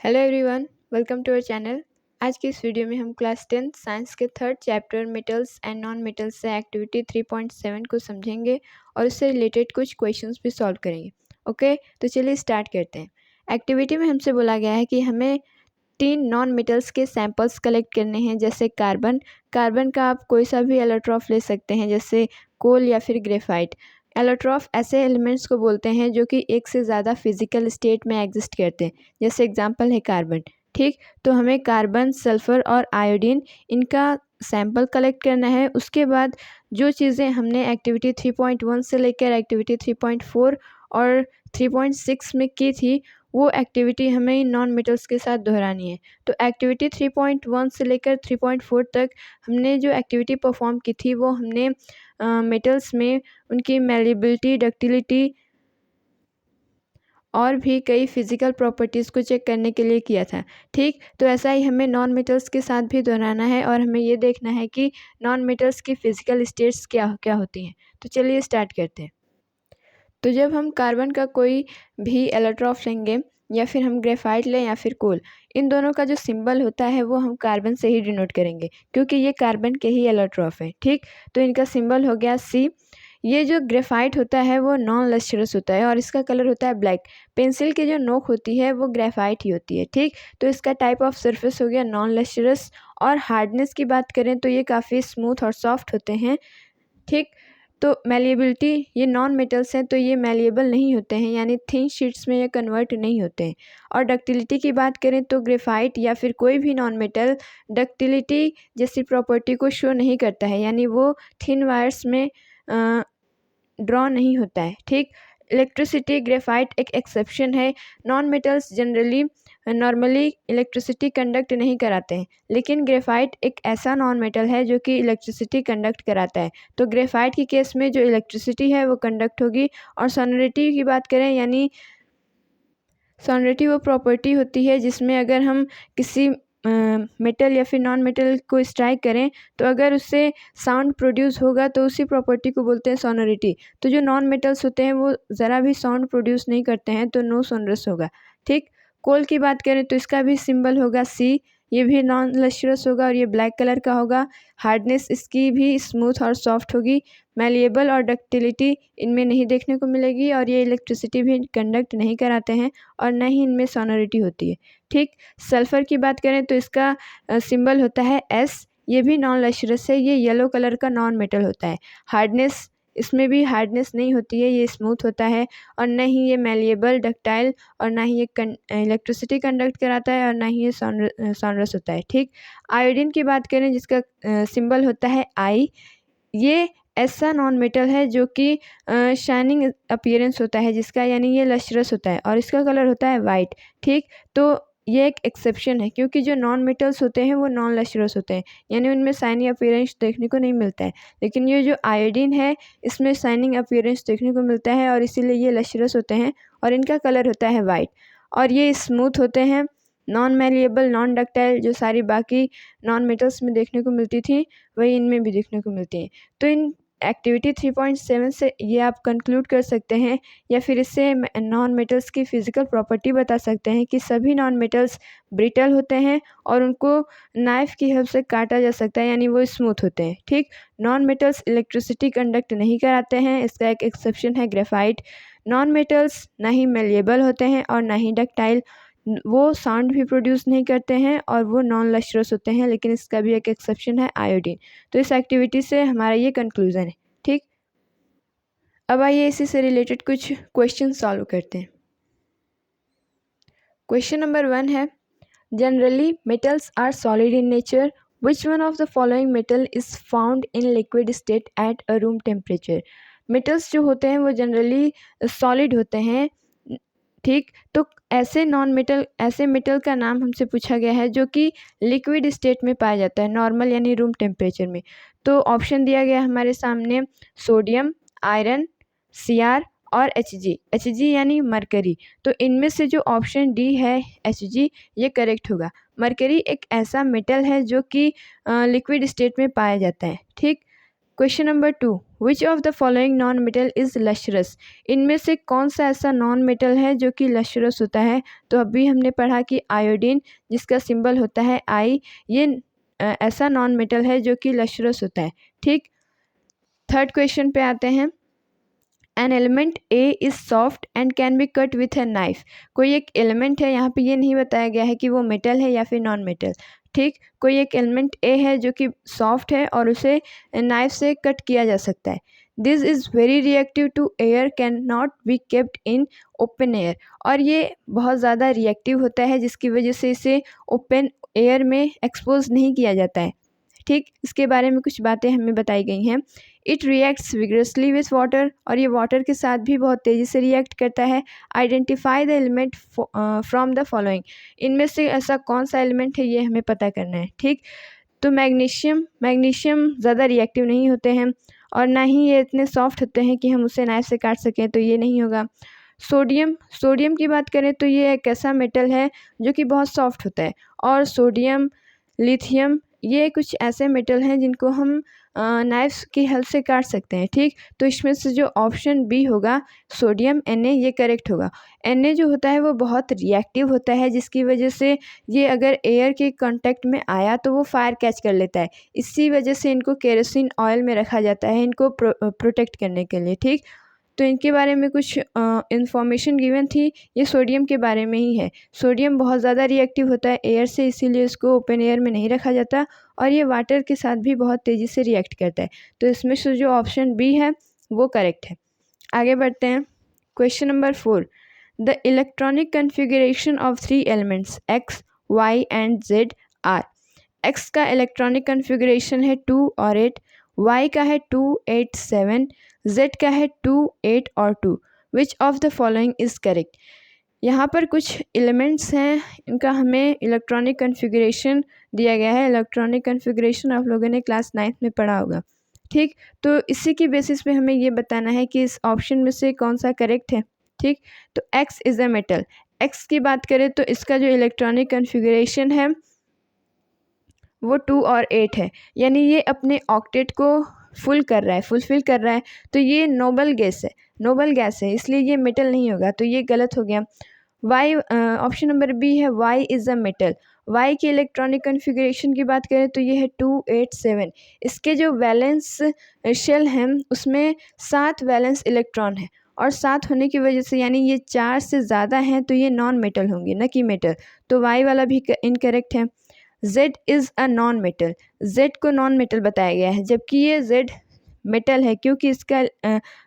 Hello everyone, welcome to our channel. आज की इस वीडियो में हम क्लास 10 साइंस के third chapter metals and non metals से एक्टिविटी 3.7 को समझेंगे और उससे रिलेटेड कुछ क्वेश्चंस भी सॉल्व करेंगे। ओके, तो चलिए स्टार्ट करते हैं। एक्टिविटी में हमसे बोला गया है कि हमें 3 नॉन मेटल्स के सैंपल्स कलेक्ट करने हैं। जैसे कार्बन का आप कोई सा भी एलोट्रॉफ ले सकते हैं, जैसे कोल या फिर ग्रेफाइट। एलोट्रॉफ ऐसे एलिमेंट्स को बोलते हैं जो कि एक से ज़्यादा फिजिकल स्टेट में एग्जिस्ट करते हैं। जैसे एग्जांपल है कार्बन। ठीक, तो हमें कार्बन, सल्फ़र और आयोडीन इनका सैंपल कलेक्ट करना है। उसके बाद जो चीज़ें हमने एक्टिविटी 3.1 से लेकर एक्टिविटी 3.4 और 3.6 में की थी, वो एक्टिविटी हमें इन नॉन मेटल्स के साथ दोहरानी है। तो एक्टिविटी 3.1 से लेकर 3.4 तक हमने जो एक्टिविटी परफॉर्म की थी वो हमने मेटल्स में उनकी मैलिएबिलिटी, डक्टिलिटी और भी कई फिज़िकल प्रॉपर्टीज़ को चेक करने के लिए किया था। ठीक, तो ऐसा ही हमें नॉन मेटल्स के साथ भी दोहराना है और हमें ये देखना है कि नॉन मेटल्स की फ़िज़िकल स्टेट्स क्या क्या होती हैं। तो चलिए स्टार्ट करते हैं। तो जब हम कार्बन का कोई भी एलोट्रॉफ लेंगे या फिर हम ग्रेफाइट लें या फिर कोल, इन दोनों का जो सिंबल होता है वो हम कार्बन से ही डिनोट करेंगे, क्योंकि ये कार्बन के ही एलोट्रॉफ है। ठीक, तो इनका सिंबल हो गया C। ये जो ग्रेफाइट होता है वो नॉन लस्टरस होता है और इसका कलर होता है ब्लैक। पेंसिल की जो नोक होती है वो ग्रेफाइट ही होती है। ठीक, तो इसका टाइप ऑफ सरफेस हो गया नॉन लस्टरस। और हार्डनेस की बात करें तो ये काफ़ी स्मूथ और सॉफ्ट होते हैं। ठीक, तो मैलिएबिलिटी, ये नॉन मेटल्स हैं तो ये मैलिएबल नहीं होते हैं, यानी थिन शीट्स में ये कन्वर्ट नहीं होते हैं। और डक्टिलिटी की बात करें तो ग्रेफाइट या फिर कोई भी नॉन मेटल डक्टिलिटी जैसी प्रॉपर्टी को शो नहीं करता है, यानी वो थिन वायर्स में ड्रॉ नहीं होता है। ठीक, इलेक्ट्रिसिटी, ग्रेफाइट एक एक्सेप्शन है। Non metals normally electricity conduct नहीं कराते हैं, लेकिन ग्रेफाइट एक ऐसा नॉन मेटल है जो कि इलेक्ट्रिसिटी कंडक्ट कराता है। तो ग्रेफाइट के केस में जो इलेक्ट्रिसिटी है वो कंडक्ट होगी। और सोनोरिटी की बात करें, यानी सोनोरिटी वो प्रॉपर्टी होती है जिसमें अगर हम किसी मेटल या फिर नॉन मेटल को स्ट्राइक करें तो अगर उससे साउंड प्रोड्यूस होगा तो उसी प्रॉपर्टी को बोलते हैं सोनोरिटी। तो जो नॉन मेटल्स होते हैं वो ज़रा भी साउंड प्रोड्यूस नहीं करते हैं, तो नो सोनरस होगा। ठीक, कोल की बात करें तो इसका भी सिंबल होगा C। ये भी नॉन लस्टरस होगा और ये ब्लैक कलर का होगा। हार्डनेस इसकी भी स्मूथ और सॉफ्ट होगी। मैलिएबल और डक्टिलिटी इनमें नहीं देखने को मिलेगी और ये इलेक्ट्रिसिटी भी कंडक्ट नहीं कराते हैं और न ही इनमें सोनोरिटी होती है। ठीक, सल्फ़र की बात करें तो इसका सिंबल होता है S। ये भी नॉन लस्टरस है, ये येलो कलर का नॉन मेटल होता है। हार्डनेस, इसमें भी हार्डनेस नहीं होती है, ये स्मूथ होता है और न ही ये मैलिएबल, डक्टाइल और ना ही ये इलेक्ट्रिसिटी कंडक्ट कराता है और ना ही ये सोनरस होता है। ठीक, आयोडीन की बात करें जिसका सिंबल होता है I। ये ऐसा नॉन मेटल है जो कि शाइनिंग अपीयरेंस होता है जिसका, यानी ये लस्टरस होता है और इसका कलर होता है वाइट। ठीक, तो ये एक एक्सेप्शन है, क्योंकि जो नॉन मेटल्स होते हैं वो नॉन लस्टरस होते हैं, यानी उनमें शाइनिंग अपीयरेंस देखने को नहीं मिलता है। लेकिन ये जो आयोडीन है इसमें शाइनिंग अपीयरेंस देखने को मिलता है और इसीलिए ये लस्टरस होते हैं और इनका कलर होता है वाइट। और ये स्मूथ होते हैं, नॉन मैलिएबल, नॉन डक्टाइल। जो सारी बाकी नॉन मेटल्स में देखने को मिलती थी वही इनमें भी देखने को मिलती हैं। तो इन एक्टिविटी 3.7 से ये आप कंक्लूड कर सकते हैं या फिर इससे नॉन मेटल्स की फ़िज़िकल प्रॉपर्टी बता सकते हैं कि सभी नॉन मेटल्स ब्रिटल होते हैं और उनको नाइफ़ की हेल्प से काटा जा सकता है, यानी वो स्मूथ होते हैं। ठीक, नॉन मेटल्स इलेक्ट्रिसिटी कंडक्ट नहीं कराते हैं, इसका एक एक्सेप्शन है ग्रेफाइट। नॉन मेटल्स ना ही मेलिएबल होते हैं और ना ही डक्टाइल, वो साउंड भी प्रोड्यूस नहीं करते हैं और वो नॉन लस्टरस होते हैं, लेकिन इसका भी एक एक्सेप्शन है आयोडीन। तो इस एक्टिविटी से हमारा ये कंक्लूज़न है। ठीक, अब आइए इसी से रिलेटेड कुछ क्वेश्चन सॉल्व करते हैं। क्वेश्चन नंबर 1 है, generally metals are solid in nature, which one of the following metal is found in liquid state at a room temperature. Metals जो होते हैं वो जनरली सॉलिड होते हैं। ठीक, तो ऐसे मेटल का नाम हमसे पूछा गया है जो कि लिक्विड स्टेट में पाया जाता है, नॉर्मल यानी रूम टेम्परेचर में। तो ऑप्शन दिया गया हमारे सामने सोडियम, आयरन, Cr और Hg यानी मरकरी। तो इनमें से जो ऑप्शन डी है Hg, ये करेक्ट होगा। मरकरी एक ऐसा मेटल है जो कि लिक्विड स्टेट में पाया जाता है। ठीक, question number 2, which of the following non metal is lustrous. इनमें से कौन सा ऐसा नॉन मेटल है जो कि लशरस होता है। तो अभी हमने पढ़ा कि आयोडीन, जिसका सिंबल होता है आई, ये ऐसा नॉन मेटल है जो कि लशरस होता है। ठीक, थर्ड क्वेश्चन पे आते हैं। An element A is soft and can be cut with a knife. कोई एक एलिमेंट है, यहाँ पे ये नहीं बताया गया है कि वो मेटल है या फिर नॉन मेटल। ठीक, कोई एक एलिमेंट ए है जो कि सॉफ्ट है और उसे नाइफ से कट किया जा सकता है। This is very reactive to air, can not be kept in open air. और ये बहुत ज़्यादा रिएक्टिव होता है जिसकी वजह से इसे ओपन एयर में एक्सपोज नहीं किया जाता है। ठीक, इसके बारे में कुछ बातें हमें बताई गई हैं। It reacts vigorously with water, और ये वाटर के साथ भी बहुत तेज़ी से रिएक्ट करता है। Identify the element from the following. इनमें से ऐसा कौन सा एलिमेंट है ये हमें पता करना है। ठीक, तो मैग्नीशियम ज़्यादा रिएक्टिव नहीं होते हैं और ना ही ये इतने सॉफ्ट होते हैं कि हम उसे नाइफ से काट सकें, तो ये नहीं होगा। सोडियम की बात करें तो ये एक ऐसा मेटल है जो कि बहुत सॉफ्ट होता है। और सोडियम, लिथियम, ये कुछ ऐसे मेटल हैं जिनको हम नाइफ की हेल्प से काट सकते हैं। ठीक, तो इसमें से जो ऑप्शन बी होगा सोडियम Na, ये करेक्ट होगा। Na जो होता है वो बहुत रिएक्टिव होता है जिसकी वजह से ये अगर एयर के कांटेक्ट में आया तो वो फायर कैच कर लेता है। इसी वजह से इनको केरोसिन ऑयल में रखा जाता है इनको प्रोटेक्ट करने के लिए। ठीक, तो इनके बारे में कुछ इन्फॉर्मेशन गिवन थी, ये सोडियम के बारे में ही है। सोडियम बहुत ज़्यादा रिएक्टिव होता है एयर से, इसीलिए इसको ओपन एयर में नहीं रखा जाता और ये वाटर के साथ भी बहुत तेज़ी से रिएक्ट करता है। तो इसमें से जो ऑप्शन बी है वो करेक्ट है। आगे बढ़ते हैं। Question number 4, the electronic configuration of 3 elements X, Y and Z are. X का इलेक्ट्रॉनिक कन्फिगरेशन है 2 और 8, Y का है 2, 8, 7, Z का है 2, 8 और 2। Which of the following is correct. यहाँ पर कुछ एलिमेंट्स हैं, इनका हमें इलेक्ट्रॉनिक कन्फिगरेशन दिया गया है। इलेक्ट्रॉनिक कन्फिगरेशन आप लोगों ने क्लास 9th में पढ़ा होगा। ठीक, तो इसी की बेसिस पे हमें ये बताना है कि इस ऑप्शन में से कौन सा करेक्ट है। ठीक, तो X is a metal. X की बात करें तो इसका जो इलेक्ट्रॉनिक कन्फिगरेशन है वो 2 और 8 है, यानी ये अपने ऑक्टेट को फुलफिल कर रहा है। तो ये नोबल गैस है, इसलिए ये मेटल नहीं होगा, तो ये गलत हो गया। वाई, ऑप्शन नंबर बी है Y is a metal. Y की इलेक्ट्रॉनिक कन्फिगरेशन की बात करें तो ये है 2, 8, 7। इसके जो वैलेंस शेल हैं उसमें 7 वैलेंस इलेक्ट्रॉन है और 7 होने की वजह से यानी ये 4 से ज़्यादा हैं तो ये नॉन मेटल होंगे, न कि मेटल। तो वाई वाला भी इनकरेक्ट है। Z is a non metal. Z को नॉन मेटल बताया गया है जबकि ये Z मेटल है क्योंकि इसका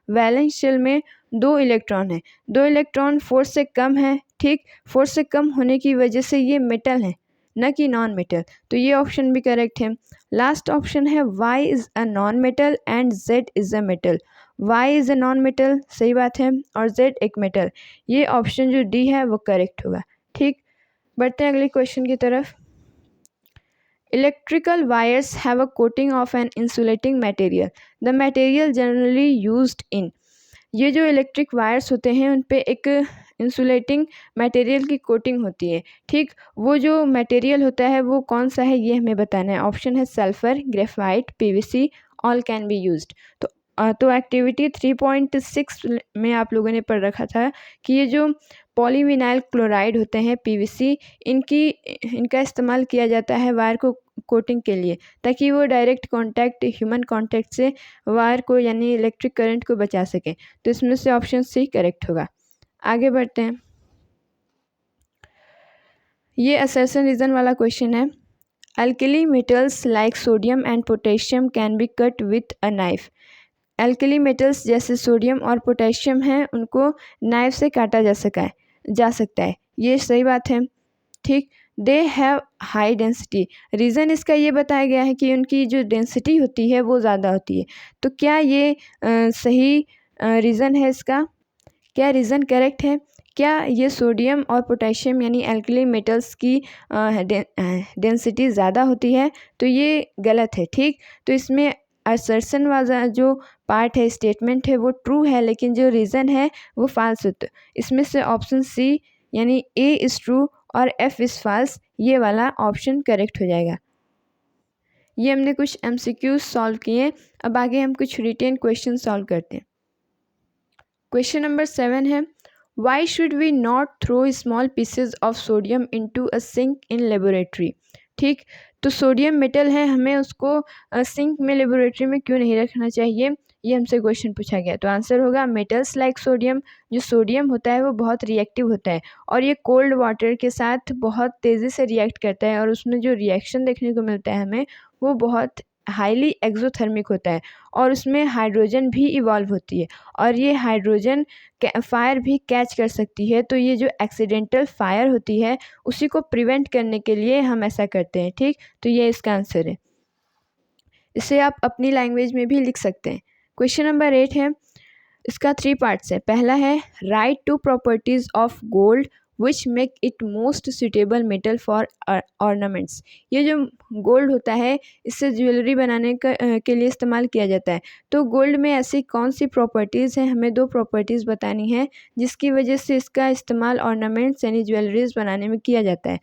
वैलेंस शेल में 2 इलेक्ट्रॉन है। 2 इलेक्ट्रॉन 4 से कम है। ठीक, 4 से कम होने की वजह से ये मेटल है, न कि नॉन मेटल। तो ये ऑप्शन भी करेक्ट है। लास्ट ऑप्शन है Y is a non metal and Z is a metal. Y is a non metal, सही बात है, और Z एक मेटल। ये ऑप्शन जो डी है वो करेक्ट होगा। ठीक, बढ़ते हैं अगले क्वेश्चन की तरफ। Electrical wires have a coating of an insulating material. The material generally used in. ये जो इलेक्ट्रिक वायर्स होते हैं उन पे एक इंसुलेटिंग मटेरियल की कोटिंग होती है। ठीक, वो जो मटेरियल होता है वो कौन सा है ये हमें बताना है। ऑप्शन है sulphur, graphite, PVC, all can be used. तो एक्टिविटी 3.6 में आप लोगों ने पढ़ रखा था कि ये जो पॉलीविनाइल क्लोराइड होते हैं पीवीसी, इनका इस्तेमाल किया जाता है वायर को कोटिंग के लिए ताकि वो डायरेक्ट कांटेक्ट, ह्यूमन कांटेक्ट से वायर को यानी इलेक्ट्रिक करंट को बचा सके। तो इसमें से ऑप्शन सी करेक्ट होगा। आगे बढ़ते हैं। ये असर्शन रीज़न वाला क्वेश्चन है। Alkali metals like sodium and potassium can be cut with a knife. Alkali metals जैसे सोडियम और पोटेशियम हैं उनको नाइफ से काटा जा सकता है। ये सही बात है। ठीक, they have high density. Reason इसका ये बताया गया है कि उनकी जो डेंसिटी होती है वो ज़्यादा होती है। तो क्या ये सही रीज़न है इसका? क्या रीज़न करेक्ट है? क्या ये सोडियम और पोटेशियम यानी अल्कली मेटल्स की डेंसिटी ज़्यादा होती है? तो ये गलत है। ठीक, तो इसमें असर्शन वाला जो पार्ट है, स्टेटमेंट है, वो ट्रू है, लेकिन जो रीज़न है वो फाल्स होता है। इसमें से ऑप्शन सी यानी ए इज़ ट्रू और एफ इज़ फाल्स, ये वाला ऑप्शन करेक्ट हो जाएगा। ये हमने कुछ MCQs सॉल्व किए। अब आगे हम कुछ रिटेन क्वेश्चन सॉल्व करते हैं। क्वेश्चन नंबर 7 है, why should we not throw small pieces of sodium into a sink in laboratory. ठीक, तो सोडियम मेटल है, हमें उसको सिंक में लेबोरेटरी में क्यों नहीं रखना चाहिए, ये हमसे क्वेश्चन पूछा गया। तो आंसर होगा मेटल्स लाइक सोडियम। जो सोडियम होता है वो बहुत रिएक्टिव होता है और ये कोल्ड वाटर के साथ बहुत तेज़ी से रिएक्ट करता है और उसमें जो रिएक्शन देखने को मिलता है हमें वो बहुत हाईली एक्सोथर्मिक होता है और उसमें हाइड्रोजन भी इवॉल्व होती है और ये हाइड्रोजन फायर भी कैच कर सकती है। तो ये जो एक्सीडेंटल फायर होती है उसी को प्रिवेंट करने के लिए हम ऐसा करते हैं। ठीक, तो ये इसका आंसर है। इसे आप अपनी लैंग्वेज में भी लिख सकते हैं। क्वेश्चन नंबर 8 है, इसका 3 पार्ट्स है। पहला है, write two properties of gold which make it most suitable metal for ornaments. ये जो गोल्ड होता है इससे ज्वेलरी बनाने के लिए इस्तेमाल किया जाता है। तो गोल्ड में ऐसी कौन सी प्रॉपर्टीज़ हैं, हमें 2 प्रॉपर्टीज़ बतानी है जिसकी वजह से इसका इस्तेमाल ऑर्नामेंट्स यानी ज्वेलरीज बनाने में किया जाता है।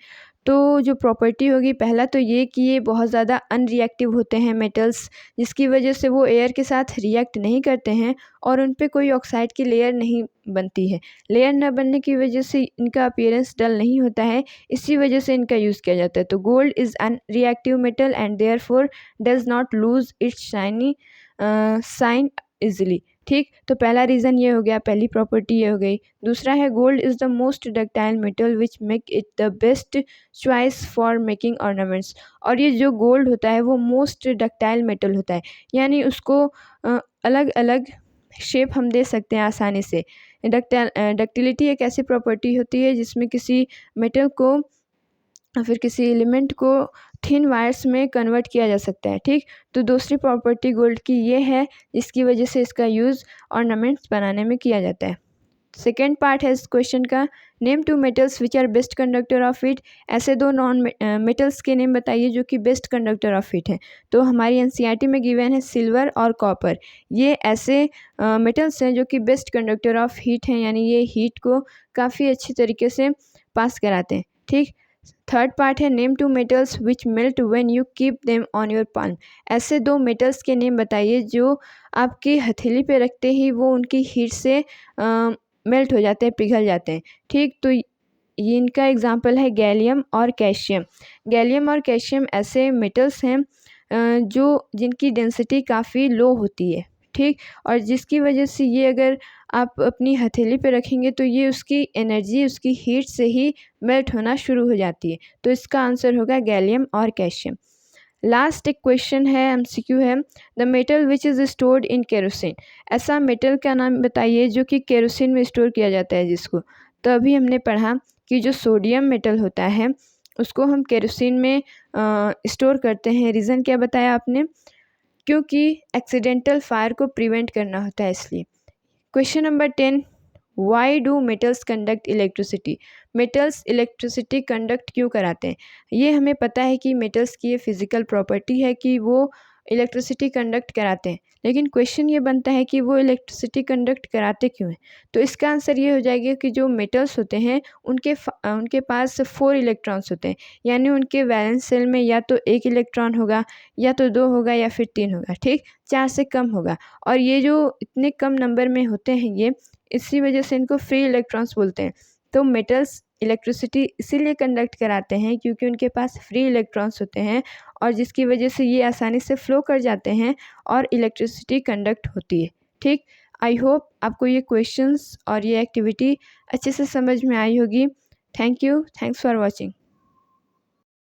तो जो प्रॉपर्टी होगी, पहला तो ये कि ये बहुत ज़्यादा अनरिएक्टिव होते हैं मेटल्स, जिसकी वजह से वो एयर के साथ रिएक्ट नहीं करते हैं और उन पे कोई ऑक्साइड की लेयर नहीं बनती है। लेयर न बनने की वजह से इनका अपीयरेंस डल नहीं होता है, इसी वजह से इनका यूज़ किया जाता है। तो gold is an reactive metal and therefore does not lose its shiny shine easily. ठीक, तो पहला रीज़न ये हो गया, पहली प्रॉपर्टी ये हो गई। दूसरा है, gold is the most ductile metal which make it the best choice for making ornaments. और ये जो गोल्ड होता है वो मोस्ट डक्टाइल मेटल होता है, यानी उसको अलग अलग शेप हम दे सकते हैं आसानी से। डक्टिलिटी एक ऐसी प्रॉपर्टी होती है जिसमें किसी मेटल को फिर किसी एलिमेंट को थिन वायर्स में कन्वर्ट किया जा सकता है। ठीक, तो दूसरी प्रॉपर्टी गोल्ड की ये है जिसकी वजह से इसका यूज़ ऑर्नामेंट्स बनाने में किया जाता है। सेकेंड पार्ट है इस क्वेश्चन का, name 2 metals which are best conductor of heat. ऐसे 2 नॉन मेटल्स के नेम बताइए जो कि बेस्ट कंडक्टर ऑफ हीट हैं। तो हमारी NCERT में गिवन है सिल्वर और कॉपर। ये ऐसे मेटल्स हैं जो कि बेस्ट कंडक्टर ऑफ हीट हैं, यानी ये हीट को काफ़ी अच्छी तरीके से पास कराते हैं। ठीक, थर्ड पार्ट है, name 2 metals which melt when you keep them on your palm. ऐसे 2 मेटल्स के नेम बताइए जो आपकी हथेली पे रखते ही वो उनकी हीट से मेल्ट हो जाते हैं, पिघल जाते हैं। ठीक, तो ये इनका एग्जांपल है गैलियम और कैल्शियम। गैलियम और कैल्शियम ऐसे मेटल्स हैं जो जिनकी डेंसिटी काफ़ी लो होती है। ठीक, और जिसकी वजह से ये अगर आप अपनी हथेली पे रखेंगे तो ये उसकी एनर्जी, उसकी हीट से ही मेल्ट होना शुरू हो जाती है। तो इसका आंसर होगा गैलियम और कैल्शियम। लास्ट एक क्वेश्चन है, MCQ है, the metal which is stored in kerosene. ऐसा मेटल का नाम बताइए जो कि केरोसिन में स्टोर किया जाता है जिसको। तो अभी हमने पढ़ा कि जो सोडियम मेटल होता है उसको हम केरोसिन में स्टोर करते हैं। रीज़न क्या बताया आपने, क्योंकि एक्सीडेंटल फायर को प्रिवेंट करना होता है इसलिए। Question number 10, why do metals conduct electricity. Metals electricity conduct क्यों कराते हैं। ये हमें पता है कि मेटल्स की ये फिज़िकल प्रॉपर्टी है कि वो इलेक्ट्रिसिटी कंडक्ट कराते हैं, लेकिन क्वेश्चन ये बनता है कि वो इलेक्ट्रिसिटी कंडक्ट कराते क्यों हैं। तो इसका आंसर ये हो जाएगा कि जो मेटल्स होते हैं उनके पास 4 इलेक्ट्रॉन्स होते हैं, यानी उनके वैलेंस सेल में या तो 1 इलेक्ट्रॉन होगा या तो 2 होगा या फिर 3 होगा। ठीक, 4 से कम होगा। और ये जो इतने कम नंबर में होते हैं ये, इसी वजह से इनको फ्री इलेक्ट्रॉन्स बोलते हैं। तो मेटल्स इलेक्ट्रिसिटी इसीलिए कंडक्ट कराते हैं क्योंकि उनके पास फ्री इलेक्ट्रॉन्स होते हैं और जिसकी वजह से ये आसानी से फ्लो कर जाते हैं और इलेक्ट्रिसिटी कंडक्ट होती है। ठीक, आई होप आपको ये क्वेश्चंस और ये एक्टिविटी अच्छे से समझ में आई होगी। Thank you, thanks for watching.